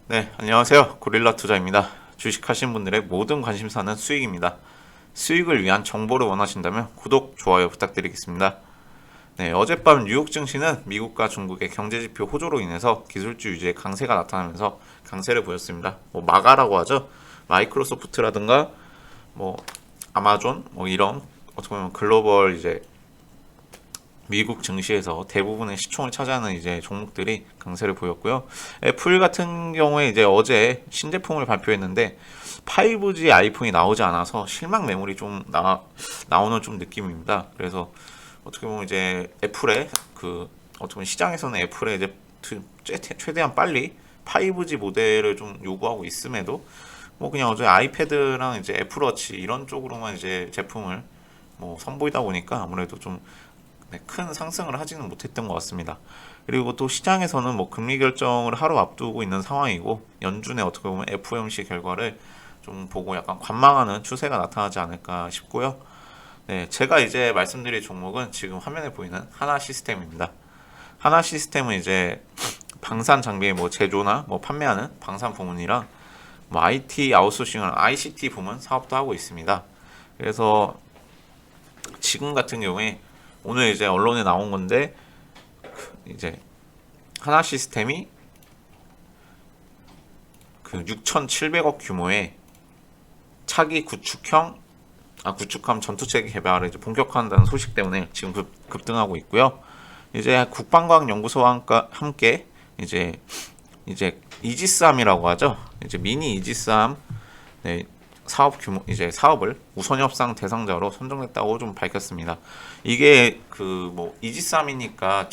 네, 안녕하세요. 고릴라 투자입니다. 주식하신 분들의 모든 관심사는 수익입니다. 수익을 위한 정보를 원하신다면 구독, 좋아요 부탁드리겠습니다. 네, 어젯밤 뉴욕 증시는 미국과 중국의 경제지표 호조로 인해서 기술주 유지의 강세가 나타나면서 강세를 보였습니다. 마가라고 하죠. 마이크로소프트라든가 뭐 아마존 이런 어떻게 보면 글로벌 이제 미국 증시에서 대부분의 시총을 차지하는 이제 종목들이 강세를 보였고요. 애플 같은 경우에 이제 어제 신제품을 발표했는데 5G 아이폰이 나오지 않아서 실망 매물이 좀 나오는 좀 느낌입니다. 그래서 어떻게 보면 이제 애플의 어떻게 보면 시장에서는 애플의 이제 최대한 빨리 5G 모델을 좀 요구하고 있음에도 그냥 어제 아이패드랑 이제 애플워치 이런 쪽으로만 이제 제품을 선보이다 보니까 아무래도 좀 큰 상승을 하지는 못했던 것 같습니다. 그리고 또 시장에서는 금리 결정을 하루 앞두고 있는 상황이고 연준의 어떻게 보면 FOMC 결과를 좀 보고 약간 관망하는 추세가 나타나지 않을까 싶고요. 네, 제가 이제 말씀드릴 종목은 지금 화면에 보이는 하나 시스템입니다. 하나 시스템은 이제 방산 장비 제조나 판매하는 방산 부문이랑 IT 아웃소싱을 ICT 부문 사업도 하고 있습니다. 그래서 지금 같은 경우에 오늘 이제 언론에 나온 건데 이제 하나 시스템이 6,700억 규모의 차기 구축함 전투체계 개발을 이제 본격화한다는 소식 때문에 지금 급등하고 있고요. 이제 국방과학연구소와 함께 이제 이지스함이라고 하죠. 이제 미니 이지스함 네, 사업을 우선 협상 대상자로 선정됐다고 좀 밝혔습니다. 이게 이지스함이니까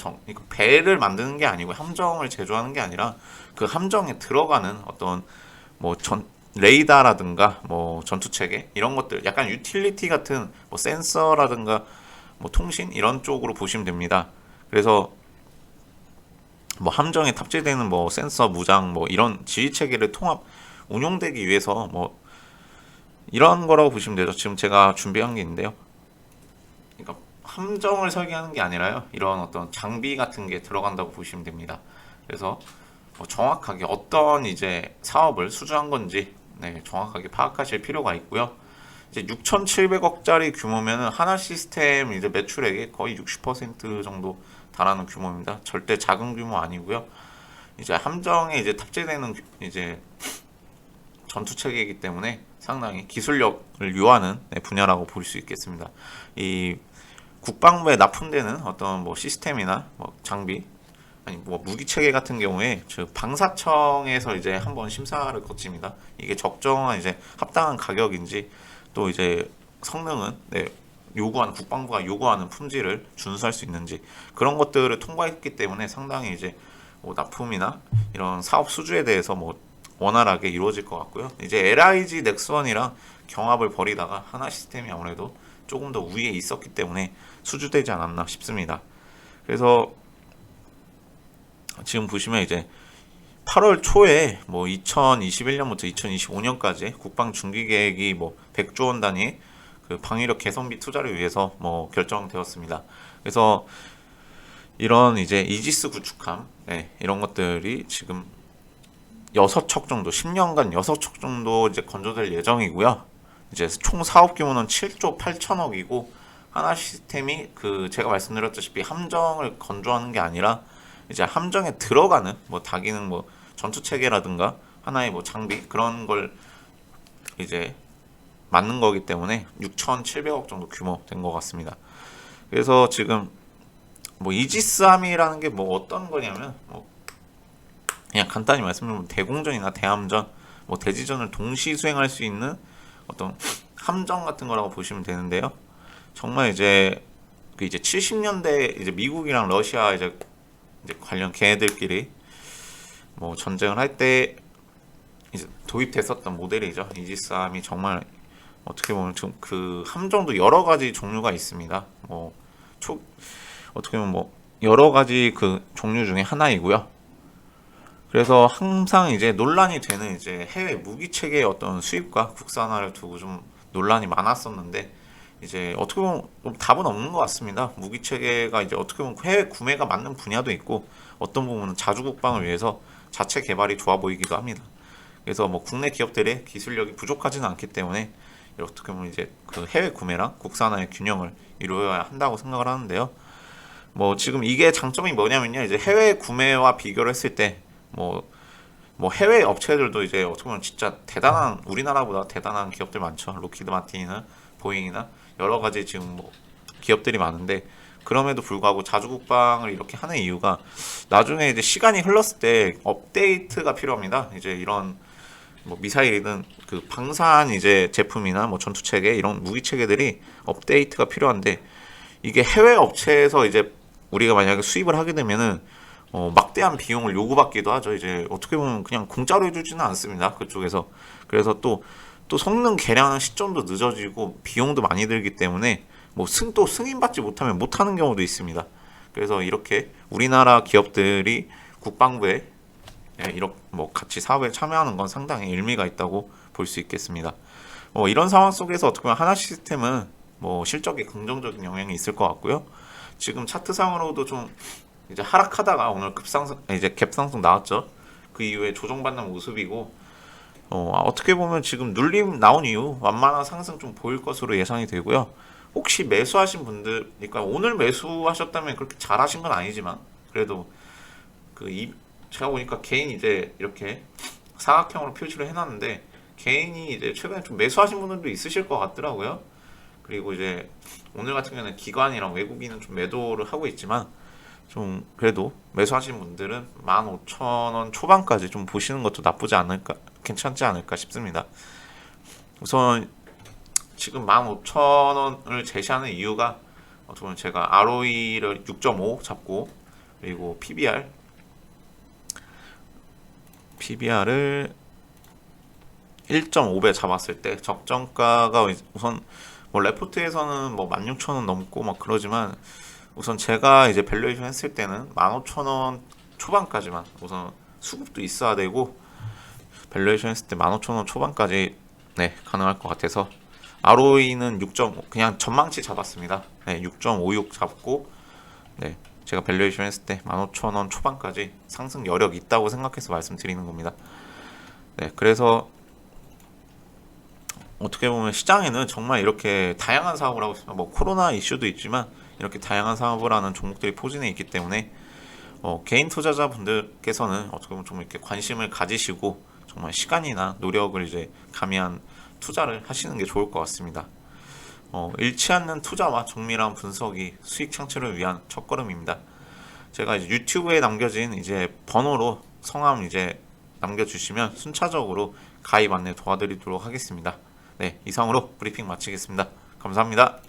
배를 만드는 게 아니고 함정을 제조하는 게 아니라 그 함정에 들어가는 어떤 레이더라든가 전투 체계 이런 것들 약간 유틸리티 같은 센서라든가 통신 이런 쪽으로 보시면 됩니다. 그래서 함정에 탑재되는 센서 무장 이런 지휘 체계를 통합 운용되기 위해서 이런 거라고 보시면 되죠. 지금 제가 준비한 게 있는데요. 그러니까 함정을 설계하는 게 아니라요. 이런 어떤 장비 같은 게 들어간다고 보시면 됩니다. 그래서 정확하게 어떤 이제 사업을 수주한 건지 정확하게 파악하실 필요가 있고요. 이제 6,700억짜리 규모면은 하나 시스템 이제 매출액의 거의 60% 정도 달하는 규모입니다. 절대 작은 규모 아니고요. 이제 함정에 이제 탑재되는 이제 전투 체계이기 때문에 상당히 기술력을 요하는 분야라고 볼 수 있겠습니다. 이 국방부에 납품되는 어떤 시스템이나 장비 아니 무기 체계 같은 경우에 즉 방사청에서 이제 한번 심사를 거칩니다. 이게 적정한 이제 합당한 가격인지 또 이제 성능은 요구하는 국방부가 요구하는 품질을 준수할 수 있는지 그런 것들을 통과했기 때문에 상당히 이제 납품이나 이런 사업 수주에 대해서 원활하게 이루어질 것 같고요. 이제 LIG 넥스원이랑 경합을 벌이다가 하나 시스템이 아무래도 조금 더 위에 있었기 때문에 수주되지 않았나 싶습니다. 그래서 지금 보시면 이제 8월 초에 2021년부터 2025년까지 국방 중기 계획이 100조 원 단위 그 방위력 개선비 투자를 위해서 결정되었습니다. 그래서 이런 이제 이지스 구축함 이런 것들이 지금 6척 정도 10년간 6척 정도 이제 건조될 예정이고요. 이제 총 사업 규모는 7조 8천억이고 하나 시스템이 제가 말씀드렸다시피 함정을 건조하는 게 아니라 이제 함정에 들어가는 다기능 전투 체계라든가 하나의 장비 그런 걸 이제 맞는 거기 때문에 6,700억 정도 규모 된 것 같습니다. 그래서 지금 이지스함이라는 게 어떤 거냐면 그냥 간단히 말씀드리면 대공전이나 대함전, 대지전을 동시 수행할 수 있는 어떤 함정 같은 거라고 보시면 되는데요. 정말 이제 70년대 이제 미국이랑 러시아 이제 관련 걔네들끼리 전쟁을 할 때 이제 도입됐었던 모델이죠. 이지스함이 정말 어떻게 보면 좀 함정도 여러 가지 종류가 있습니다. 어떻게 보면 여러 가지 종류 중에 하나이고요. 그래서 항상 이제 논란이 되는 이제 해외 무기 체계의 어떤 수입과 국산화를 두고 좀 논란이 많았었는데 이제 어떻게 보면 답은 없는 것 같습니다. 무기 체계가 이제 어떻게 보면 해외 구매가 맞는 분야도 있고 어떤 부분은 자주 국방을 위해서 자체 개발이 좋아 보이기도 합니다. 그래서 뭐 국내 기업들의 기술력이 부족하지는 않기 때문에 어떻게 보면 이제 그 해외 구매랑 국산화의 균형을 이루어야 한다고 생각을 하는데요. 뭐 지금 이게 장점이 뭐냐면요, 이제 해외 구매와 비교를 했을 때 해외 업체들도 이제 어떻게 보면 진짜 대단한, 우리나라보다 대단한 기업들 많죠. 로키드 마틴이나 보잉이나 여러 가지 지금 뭐 기업들이 많은데, 그럼에도 불구하고 자주 국방을 이렇게 하는 이유가 나중에 이제 시간이 흘렀을 때 업데이트가 필요합니다. 이제 이런 뭐 미사일이든 그 방산 이제 제품이나 뭐 전투 체계 이런 무기 체계들이 업데이트가 필요한데, 이게 해외 업체에서 이제 우리가 만약에 수입을 하게 되면은 막대한 비용을 요구받기도 하죠. 이제 어떻게 보면 그냥 공짜로 해주지는 않습니다, 그쪽에서. 그래서 또 성능 개량하는 시점도 늦어지고 비용도 많이 들기 때문에 뭐 또 승인받지 못하면 못하는 경우도 있습니다. 그래서 이렇게 우리나라 기업들이 국방부에 이렇게 뭐 같이 사업에 참여하는 건 상당히 의미가 있다고 볼 수 있겠습니다. 이런 상황 속에서 어떻게 보면 하나 시스템은 뭐 실적에 긍정적인 영향이 있을 것 같고요. 지금 차트상으로도 좀 이제 하락하다가 오늘 급상승, 이제 갭상승 나왔죠. 그 이후에 조정받는 모습이고, 어떻게 보면 지금 눌림 나온 이후 완만한 상승 좀 보일 것으로 예상이 되고요. 혹시 매수하신 분들, 그러니까 오늘 매수하셨다면 그렇게 잘하신 건 아니지만 그래도 제가 보니까 개인 이제 이렇게 사각형으로 표시를 해놨는데, 개인이 이제 최근에 좀 매수하신 분들도 있으실 것 같더라고요. 그리고 이제 오늘 같은 경우는 기관이랑 외국인은 좀 매도를 하고 있지만, 좀 그래도 매수하신 분들은 15,000원 초반까지 좀 보시는 것도 나쁘지 않을까, 괜찮지 않을까 싶습니다. 우선 지금 15,000원을 제시하는 이유가 저는 제가 ROE를 6.5 잡고, 그리고 PBR을 1.5배 잡았을 때 적정가가 우선 뭐 레포트에서는 뭐 16,000원 넘고 막 그러지만, 우선 제가 이제 밸류에이션 했을 때는 15,000원 초반까지만, 우선 수급도 있어야 되고 밸류에이션 했을 때 15,000원 초반까지 가능할 것 같아서 ROE는 6.5 그냥 전망치 잡았습니다. 6.56 잡고, 제가 밸류에이션 했을 때 15,000원 초반까지 상승 여력이 있다고 생각해서 말씀드리는 겁니다. 그래서 어떻게 보면 시장에는 정말 이렇게 다양한 사업을 하고 있습니다. 뭐 코로나 이슈도 있지만 이렇게 다양한 사업을 하는 종목들이 포진해 있기 때문에 개인 투자자분들께서는 어떻게 보면 좀 이렇게 관심을 가지시고 정말 시간이나 노력을 이제 가미한 투자를 하시는 게 좋을 것 같습니다. 잃지 않는 투자와 정밀한 분석이 수익 창출을 위한 첫걸음입니다. 제가 이제 유튜브에 남겨진 이제 번호로 성함 이제 남겨주시면 순차적으로 가입 안내 도와드리도록 하겠습니다. 이상으로 브리핑 마치겠습니다. 감사합니다.